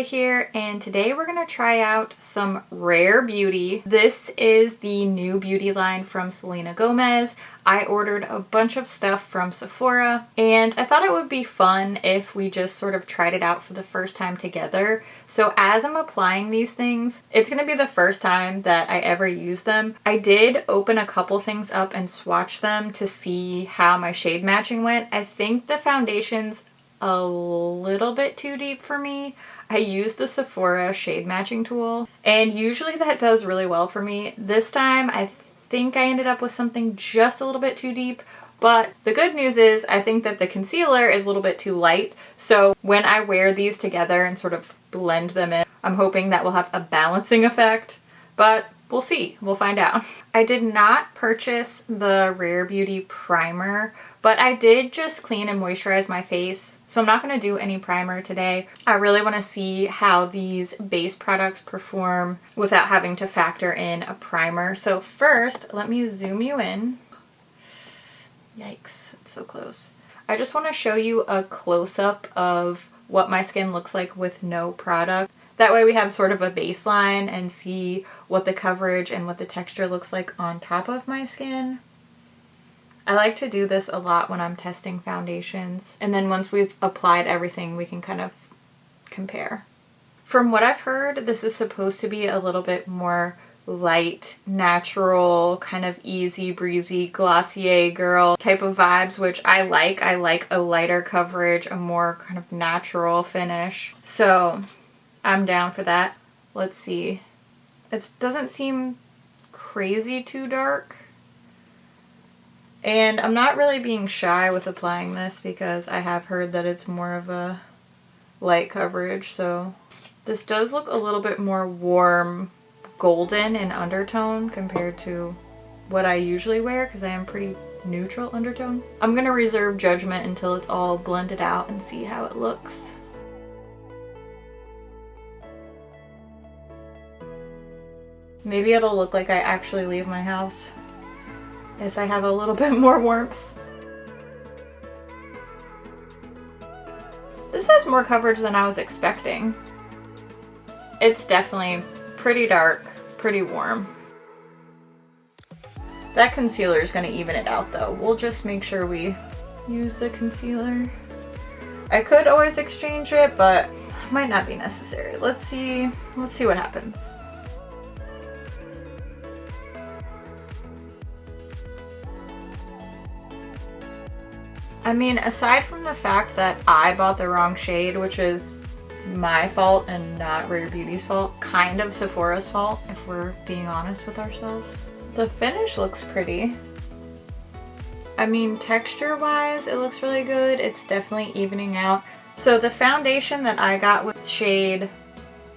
here, and today we're gonna try out some Rare Beauty. This is the new beauty line from Selena Gomez. I ordered a bunch of stuff from Sephora, and I thought it would be fun if we just sort of tried it out for the first time together. So as I'm applying these things, it's gonna be the first time that I ever use them. I did open a couple things up and swatch them to see how my shade matching went. I think the foundation's a little bit too deep for me. I use the Sephora shade matching tool, and usually that does really well for me. This time I think I ended up with something just a little bit too deep, but the good news is I think that the concealer is a little bit too light, so when I wear these together and sort of blend them in, I'm hoping that will have a balancing effect, but we'll see. We'll find out. I did not purchase the Rare Beauty primer, but I did just clean and moisturize my face, so I'm not going to do any primer today. I really want to see how these base products perform without having to factor in a primer. So first, let me zoom you in. Yikes, it's so close. I just want to show you a close-up of what my skin looks like with no product. That way we have sort of a baseline and see what the coverage and what the texture looks like on top of my skin. I like to do this a lot when I'm testing foundations, and then once we've applied everything, we can kind of compare. From what I've heard, this is supposed to be a little bit more light, natural, kind of easy breezy, Glossier girl type of vibes, which I like. I like a lighter coverage, a more kind of natural finish. So I'm down for that. Let's see. It doesn't seem crazy too dark. And I'm not really being shy with applying this because I have heard that it's more of a light coverage. So this does look a little bit more warm golden in undertone compared to what I usually wear because I am pretty neutral undertone. I'm going to reserve judgment until it's all blended out and see how it looks. Maybe it'll look like I actually leave my house if I have a little bit more warmth. This has more coverage than I was expecting. It's definitely pretty dark, pretty warm. That concealer is going to even it out though. We'll just make sure we use the concealer. I could always exchange it, but it might not be necessary. Let's see what happens. I mean, aside from the fact that I bought the wrong shade, which is my fault and not Rare Beauty's fault, kind of Sephora's fault, if we're being honest with ourselves. The finish looks pretty. I mean, texture-wise, it looks really good. It's definitely evening out. So the foundation that I got with shade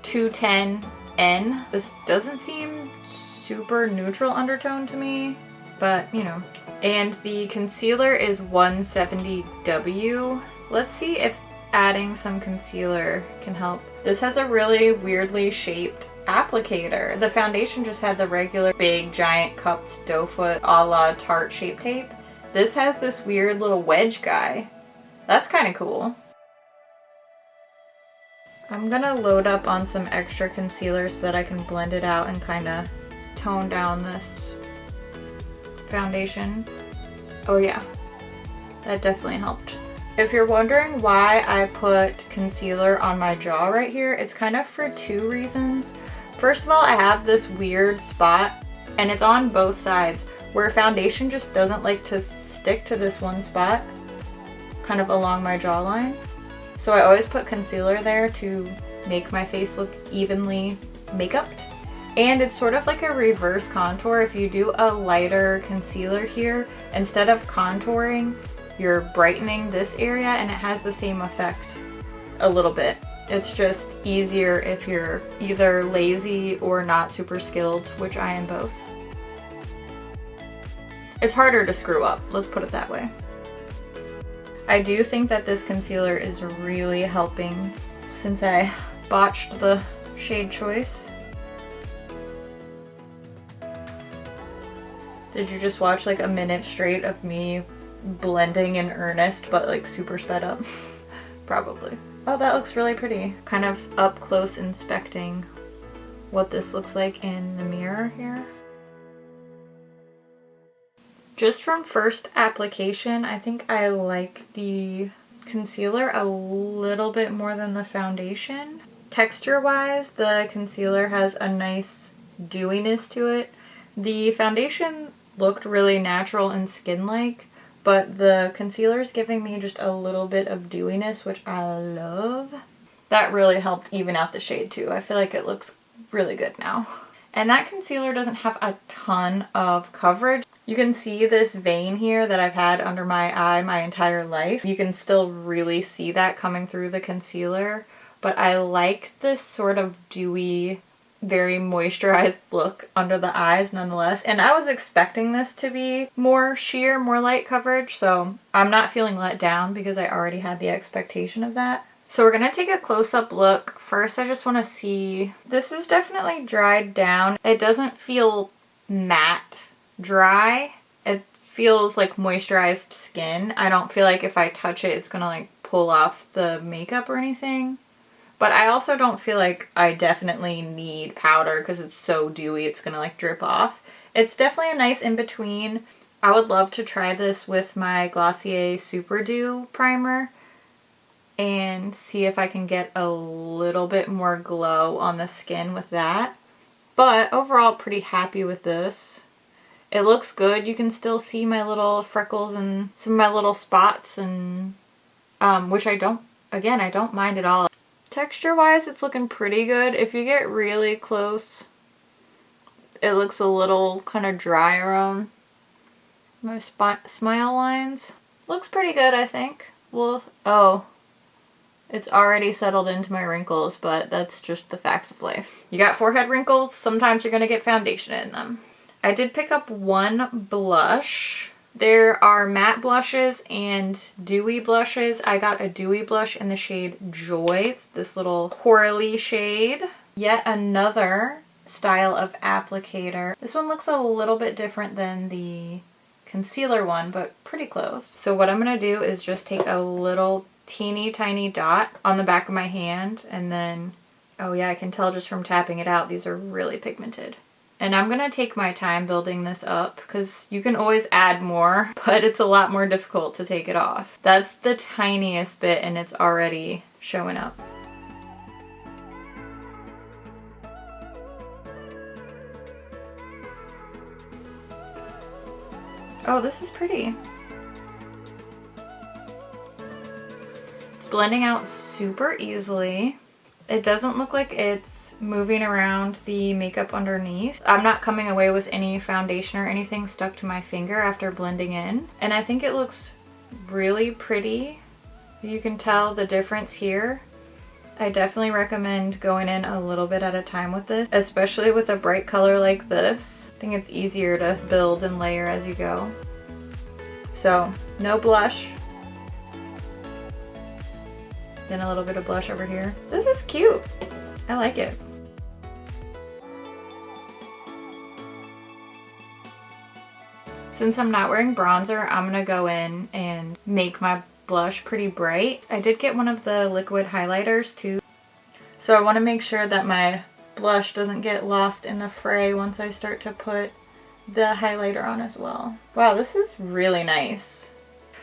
210N, this doesn't seem super neutral undertone to me, but you know. And the concealer is 170W. Let's see if adding some concealer can help. This has a really weirdly shaped applicator. The foundation just had the regular big giant cupped doe foot a la Tarte Shape Tape. This has this weird little wedge guy. That's kind of cool. I'm gonna load up on some extra concealer so that I can blend it out and kind of tone down this foundation. Oh yeah, that definitely helped. If you're wondering why I put concealer on my jaw right here, it's kind of for two reasons. First of all, I have this weird spot, and it's on both sides, where foundation just doesn't like to stick to this one spot, kind of along my jawline. So I always put concealer there to make my face look evenly make-upped. And it's sort of like a reverse contour. If you do a lighter concealer here, instead of contouring, you're brightening this area, and it has the same effect a little bit. It's just easier if you're either lazy or not super skilled, which I am both. It's harder to screw up, let's put it that way. I do think that this concealer is really helping since I botched the shade choice. Did you just watch like a minute straight of me blending in earnest but like super sped up? Probably. Oh, that looks really pretty. Kind of up close inspecting what this looks like in the mirror here. Just from first application, I think I like the concealer a little bit more than the foundation. Texture-wise, the concealer has a nice dewiness to it. The foundation looked really natural and skin-like, but the concealer is giving me just a little bit of dewiness, which I love. That really helped even out the shade too. I feel like it looks really good now. And that concealer doesn't have a ton of coverage. You can see this vein here that I've had under my eye my entire life. You can still really see that coming through the concealer, but I like this sort of dewy, very moisturized look under the eyes nonetheless. And I was expecting this to be more sheer, more light coverage, so I'm not feeling let down because I already had the expectation of that. So we're gonna take a close-up look. First, I just wanna see, this is definitely dried down. It doesn't feel matte dry. It feels like moisturized skin. I don't feel like if I touch it, it's gonna like pull off the makeup or anything. But I also don't feel like I definitely need powder because it's so dewy it's gonna like drip off. It's definitely a nice in-between. I would love to try this with my Glossier Super Dew primer and see if I can get a little bit more glow on the skin with that. But overall, pretty happy with this. It looks good. You can still see my little freckles and some of my little spots, and which I don't mind at all. Texture wise, it's looking pretty good. If you get really close, it looks a little kind of dry around my smile lines. Looks pretty good, I think. Well, oh, it's already settled into my wrinkles, but that's just the facts of life. You got forehead wrinkles, sometimes you're gonna get foundation in them. I did pick up one blush. There are matte blushes and dewy blushes. I got a dewy blush in the shade Joy. It's this little corally shade. Yet another style of applicator. This one looks a little bit different than the concealer one, but pretty close. So what I'm gonna do is just take a little teeny tiny dot on the back of my hand, and then, oh yeah, I can tell just from tapping it out, these are really pigmented. And I'm gonna take my time building this up because you can always add more, but it's a lot more difficult to take it off. That's the tiniest bit and it's already showing up. Oh, this is pretty. It's blending out super easily. It doesn't look like it's moving around the makeup underneath. I'm not coming away with any foundation or anything stuck to my finger after blending in. And I think it looks really pretty. You can tell the difference here. I definitely recommend going in a little bit at a time with this, especially with a bright color like this. I think it's easier to build and layer as you go. So, no blush. Then a little bit of blush over here. This is cute. I like it. Since I'm not wearing bronzer, I'm gonna go in and make my blush pretty bright. I did get one of the liquid highlighters too. So I wanna make sure that my blush doesn't get lost in the fray once I start to put the highlighter on as well. Wow, this is really nice.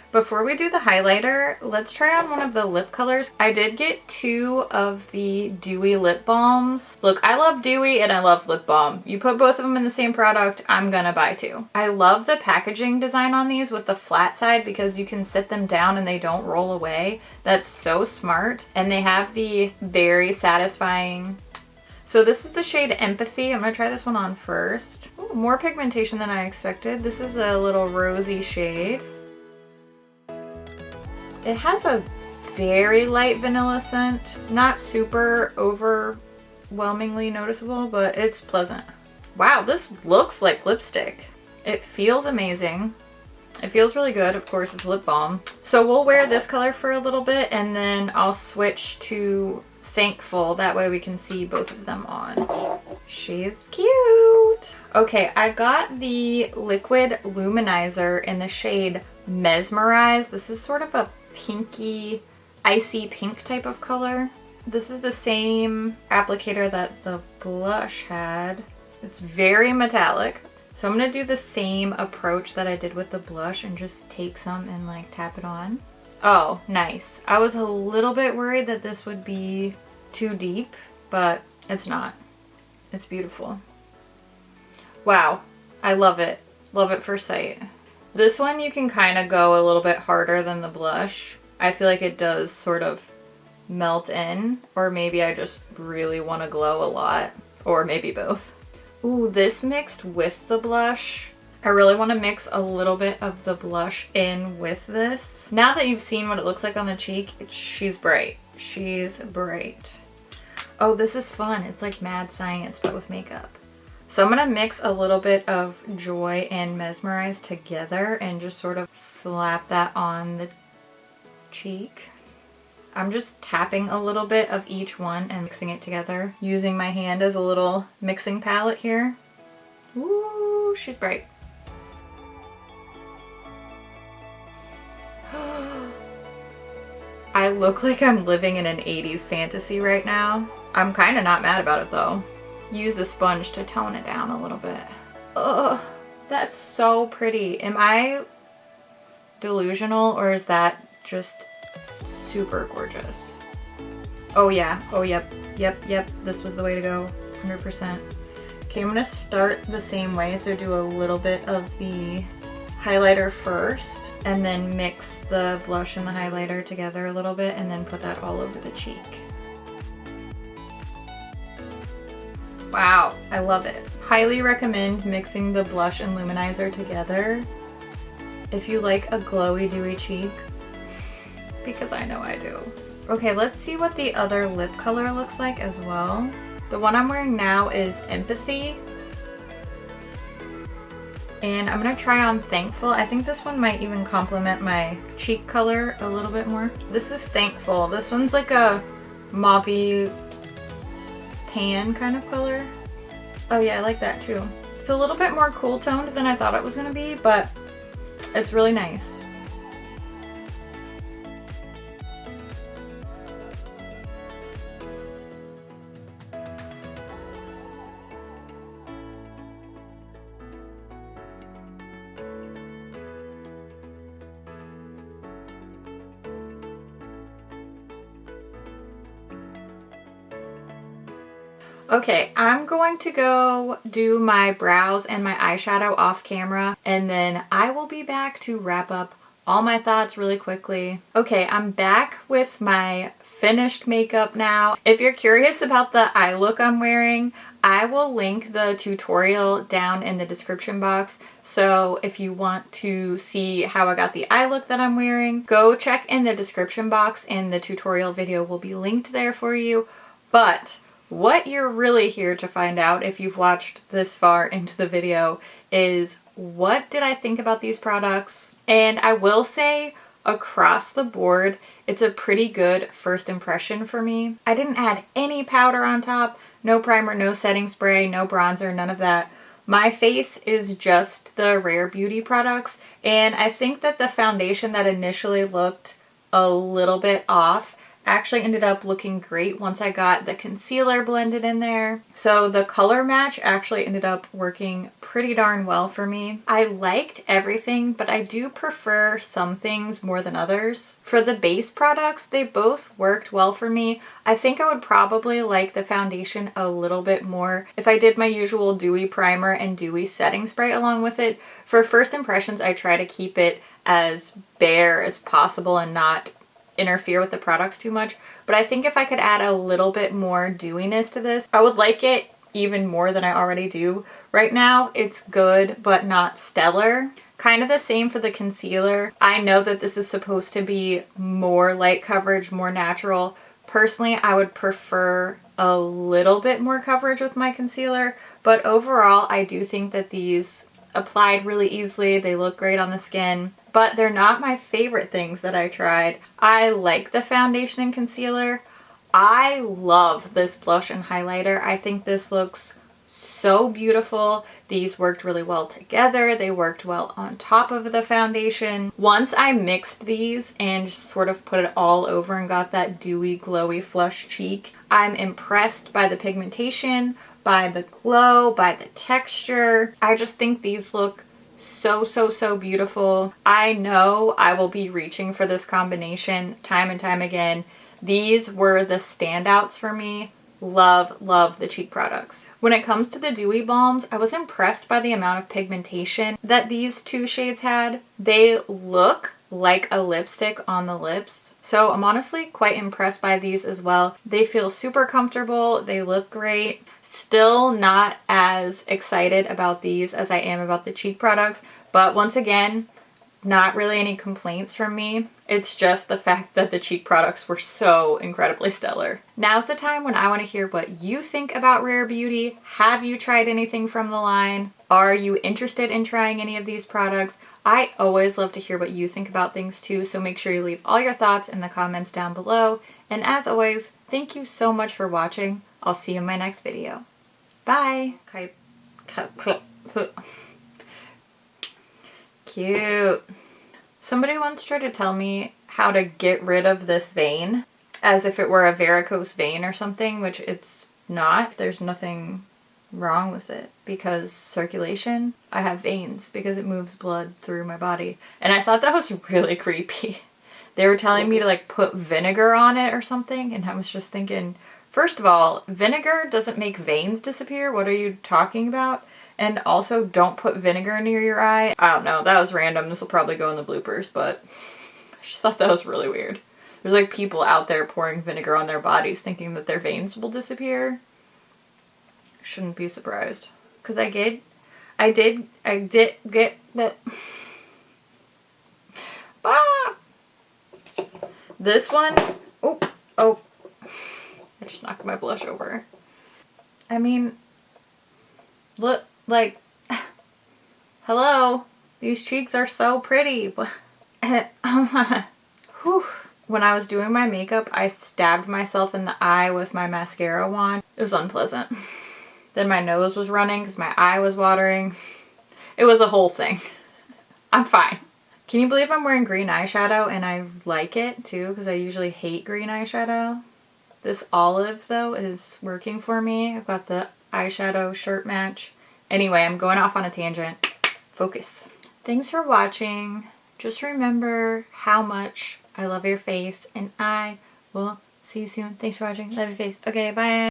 Before we do the highlighter, let's try on one of the lip colors. I did get two of the dewy lip balms. Look, I love dewy and I love lip balm. You put both of them in the same product, I'm gonna buy two. I love the packaging design on these with the flat side because you can sit them down and they don't roll away. That's so smart. And they have the very satisfying. So this is the shade Empathy. I'm gonna try this one on first. Ooh, more pigmentation than I expected. This is a little rosy shade. It has a very light vanilla scent. Not super overwhelmingly noticeable, but it's pleasant. Wow, this looks like lipstick. It feels amazing. It feels really good. Of course, it's lip balm. So we'll wear this color for a little bit and then I'll switch to Thankful. That way we can see both of them on. She's cute. Okay, I got the liquid luminizer in the shade Mesmerize. This is sort of a pinky icy pink type of color. This is the same applicator that the blush had. It's very metallic. So I'm gonna do the same approach that I did with the blush and just take some and like tap it on. Oh, nice. I was a little bit worried that this would be too deep, but it's not. It's beautiful. Wow, I love it. Love it first sight. This one you can kind of go a little bit harder than the blush. I feel like it does sort of melt in, or maybe I just really want to glow a lot, or maybe both. Ooh, this mixed with the blush. I really want to mix a little bit of the blush in with this. Now that you've seen what it looks like on the cheek, she's bright. She's bright. Oh, this is fun. It's like mad science, but with makeup. So I'm gonna mix a little bit of Joy and Mesmerize together and just sort of slap that on the cheek. I'm just tapping a little bit of each one and mixing it together, using my hand as a little mixing palette here. Ooh, she's bright. I look like I'm living in an 80s fantasy right now. I'm kind of not mad about it though. Use the sponge to tone it down a little bit. Ugh, that's so pretty. Am I delusional or is that just super gorgeous? Oh yeah, oh yep, this was the way to go, 100%. Okay, I'm gonna start the same way, so do a little bit of the highlighter first, and then mix the blush and the highlighter together a little bit, and then put that all over the cheek. Wow, I love it. Highly recommend mixing the blush and luminizer together if you like a glowy, dewy cheek, because I know I do. Okay, let's see what the other lip color looks like as well. The one I'm wearing now is Empathy. And I'm gonna try on Thankful. I think this one might even complement my cheek color a little bit more. This is Thankful. This one's like a mauve tan kind of color. Oh yeah, I like that too. It's a little bit more cool toned than I thought it was gonna be, but it's really nice. Okay, I'm going to go do my brows and my eyeshadow off camera, and then I will be back to wrap up all my thoughts really quickly. Okay, I'm back with my finished makeup now. If you're curious about the eye look I'm wearing, I will link the tutorial down in the description box. So if you want to see how I got the eye look that I'm wearing, go check in the description box and the tutorial video will be linked there for you. But what you're really here to find out, if you've watched this far into the video, is what did I think about these products? And I will say, across the board, it's a pretty good first impression for me. I didn't add any powder on top, no primer, no setting spray, no bronzer, none of that. My face is just the Rare Beauty products, and I think that the foundation that initially looked a little bit off actually ended up looking great once I got the concealer blended in there. So the color match actually ended up working pretty darn well for me. I liked everything, but I do prefer some things more than others. For the base products, they both worked well for me. I think I would probably like the foundation a little bit more if I did my usual dewy primer and dewy setting spray along with it. For first impressions, I try to keep it as bare as possible and not interfere with the products too much, but I think if I could add a little bit more dewiness to this, I would like it even more than I already do. Right now, it's good, but not stellar. Kind of the same for the concealer. I know that this is supposed to be more light coverage, more natural. Personally, I would prefer a little bit more coverage with my concealer, but overall, I do think that these applied really easily. They look great on the skin, but they're not my favorite things that I tried. I like the foundation and concealer. I love this blush and highlighter. I think this looks so beautiful. These worked really well together. They worked well on top of the foundation. Once I mixed these and just sort of put it all over and got that dewy, glowy, flush cheek, I'm impressed by the pigmentation, by the glow, by the texture. I just think these look so, so, so beautiful. I know I will be reaching for this combination time and time again. These were the standouts for me. Love, love the cheek products. When it comes to the dewy balms, I was impressed by the amount of pigmentation that these two shades had. They look like a lipstick on the lips. So I'm honestly quite impressed by these as well. They feel super comfortable. They look great. Still not as excited about these as I am about the cheek products, but once again, not really any complaints from me. It's just the fact that the cheek products were so incredibly stellar. Now's the time when I want to hear what you think about Rare Beauty. Have you tried anything from the line? Are you interested in trying any of these products? I always love to hear what you think about things too, so make sure you leave all your thoughts in the comments down below. And as always, thank you so much for watching. I'll see you in my next video. Bye! Cute. Somebody once tried to tell me how to get rid of this vein as if it were a varicose vein or something, which it's not. There's nothing wrong with it because circulation. I have veins because it moves blood through my body. And I thought that was really creepy. They were telling me to like put vinegar on it or something, and I was just thinking, first of all, vinegar doesn't make veins disappear. What are you talking about? And also, don't put vinegar near your eye. I don't know, that was random. This will probably go in the bloopers, but I just thought that was really weird. There's like people out there pouring vinegar on their bodies thinking that their veins will disappear. Shouldn't be surprised. Because I did get that. Ah! This one, oh, I just knocked my blush over. I mean, look, like, hello, these cheeks are so pretty. Whew. When I was doing my makeup, I stabbed myself in the eye with my mascara wand. It was unpleasant. Then my nose was running because my eye was watering. It was a whole thing. I'm fine. Can you believe I'm wearing green eyeshadow and I like it too, because I usually hate green eyeshadow. This olive though is working for me. I've got the eyeshadow shirt match. Anyway, I'm going off on a tangent. Focus. Thanks for watching. Just remember how much I love your face, and I will see you soon. Thanks for watching. Love your face. Okay, bye.